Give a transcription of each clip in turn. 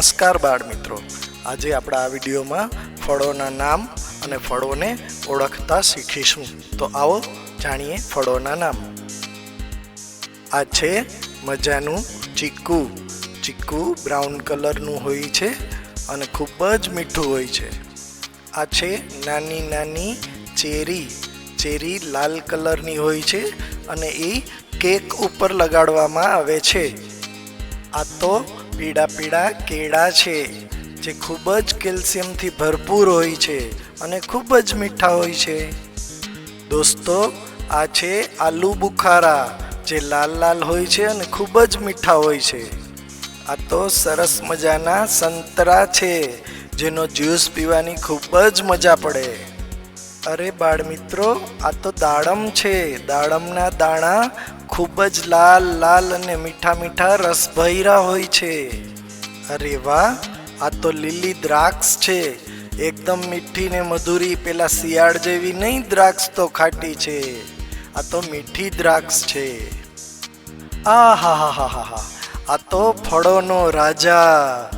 નમસ્કાર બાળ મિત્રો, આજે આપણે આ વિડીયોમાં ફળોના નામ અને ફળોને ઓળખતા શીખીશું. તો આવો જાણીએ ફળોના નામ. આ છે મજાનું ચીકુ. ચીકુ બ્રાઉન કલરનું હોય છે અને ખૂબ જ મીઠું હોય છે. આ છે નાની નાની ચેરી. ચેરી લાલ કલરની હોય છે અને એ કેક ઉપર લગાડવામાં આવે છે. આ તો પીળા પીળા કેળા છે જે ખૂબ જ કેલ્શિયમથી ભરપૂર હોય છે અને ખૂબ જ મીઠા હોય છે. દોસ્તો, આ છે આલુ બુખારા જે લાલ લાલ હોય છે અને ખૂબ જ મીઠા હોય છે. આ તો સરસ મજાના સંતરા છે જેનો જ્યુસ પીવાની ખૂબ જ મજા પડે. અરે બાળ મિત્રો, આ તો દાડમ છે. દાડમના દાણા ખૂબ જ લાલ લાલ અને મીઠા મીઠા રસભર્યા હોય છે. અરે વાહ, આ તો લીલી દ્રાક્ષ છે. એકદમ મીઠી ને મધુરી, પેલા શિયાળ જેવી નહીં, દ્રાક્ષ તો ખાટી છે. આ તો મીઠી દ્રાક્ષ છે. આ હા હા હા હા હા, આ તો ફળોનો રાજા.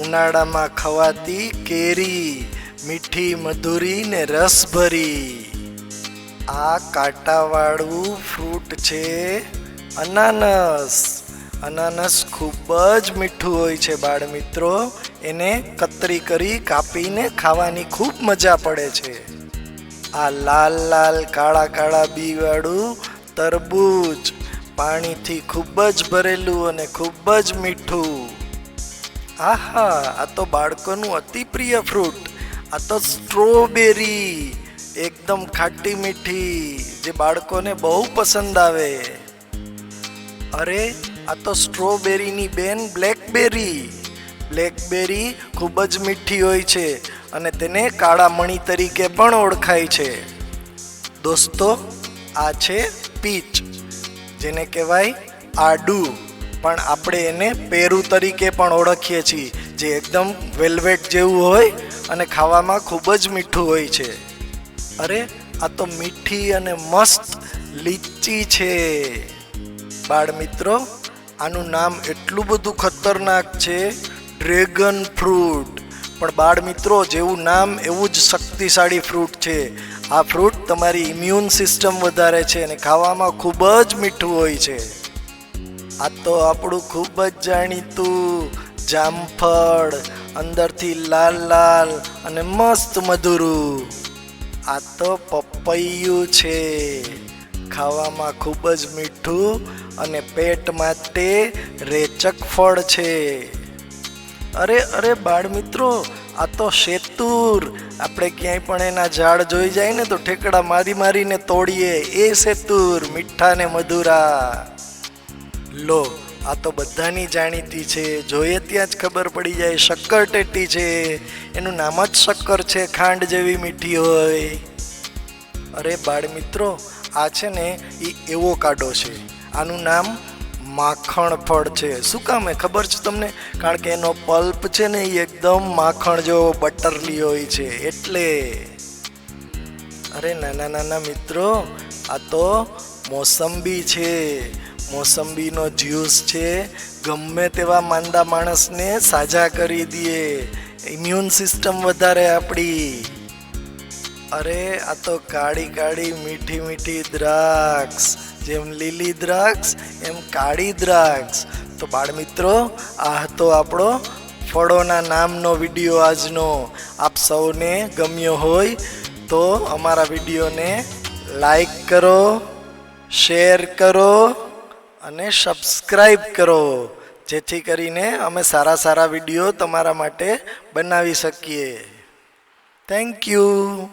ઉનાળામાં ખવાતી કેરી, મીઠી મધુરી ને રસભરી. આ કાંટાવાળું ફ્રૂટ છે અનાનસ. અનાનસ ખૂબ જ મીઠું હોય છે બાળ મિત્રો. એને કતરી કરી કાપીને ખાવાની ખૂબ મજા પડે છે. આ લાલ લાલ કાળા કાળા બીવાળું તરબૂચ, પાણીથી ખૂબ જ ભરેલું અને ખૂબ જ મીઠું. આહા, આ તો બાળકોનું અતિ પ્રિય ફ્રૂટ. આ તો સ્ટ્રોબેરી, એકદમ ખાટી મીઠી, જે બાળકોને બહુ પસંદ આવે. અરે, આ તો સ્ટ્રોબેરીની બેન બ્લેકબેરી. બ્લેકબેરી ખૂબ જ મીઠી હોય છે અને તેને કાળા મણી તરીકે પણ ઓળખાય છે. દોસ્તો, આ છે પીચ, જેને કહેવાય આડુ, પણ આપણે એને પેરુ તરીકે પણ ઓળખીએ છીએ, જે એકદમ વેલ્વેટ જેવું હોય અને ખાવામાં ખૂબ જ મીઠું હોય છે. અરે, આ તો મીઠી અને મસ્ત લીચી છે. બાળ મિત્રો, આનું નામ એટલું બધું ખતરનાક છે, ડ્રેગન ફ્રૂટ. પણ બાળ મિત્રો, જેવું નામ એવું જ શક્તિશાળી ફ્રૂટ છે. આ ફ્રૂટ તમારી ઇમ્યુન સિસ્ટમ વધારે છે અને ખાવામાં ખૂબ જ મીઠું હોય છે. આ તો આપણું ખૂબ જ જાણીતું જામફળ, અંદરથી લાલ લાલ અને મસ્ત મધુરું. આ તો પપૈયું છે. ખાવામાં ખૂબ જ મીઠું અને પેટ માટે રેચક ફળ છે. અરે અરે બાળ મિત્રો, આ તો શેતુર. આપણે ક્યાંય પણ એના ઝાડ જોઈ જાય ને તો ઠેકડા મારી મારીને તોડીએ. એ શેતુર, મીઠા ને મધુરા. લો, આ તો બધાની જાણીતી છે, જોઈએ ત્યાં જ ખબર પડી જાય. શક્કરટેટી છે. એનું નામ જ શક્કર છે, ખાંડ જેવી મીઠી હોય. અરે બાળ મિત્રો, આ છે ને એ એવોકાડો છે. આનું નામ માખણ ફળ છે. શું કામ એ ખબર છે તમને? કારણ કે એનો પલ્પ છે ને એ એકદમ માખણ જેવો બટરલી હોય છે, એટલે. અરે નાના નાના મિત્રો, આ તો મોસંબી છે. મોસંબીનો જ્યુસ છે, ગમે તેવા માંદા માણસને સાજા કરી દે, ઇમ્યુન સિસ્ટમ વધારે આપણી. અરે, આ તો કાળી કાળી મીઠી મીઠી દ્રાક્ષ. જેમ લીલી દ્રાક્ષ એમ કાળી દ્રાક્ષ. તો બાળ મિત્રો, આ હતો આપણો ફળોના નામનો વિડીયો આજનો. આપ સૌને ગમ્યો હોય તો અમારા વિડીયોને લાઈક કરો, શેર કરો અને સબસ્ક્રાઈબ કરો, જેથી કરીને અમે સારા સારા વિડીયો તમારા માટે બનાવી શકીએ. Thank you.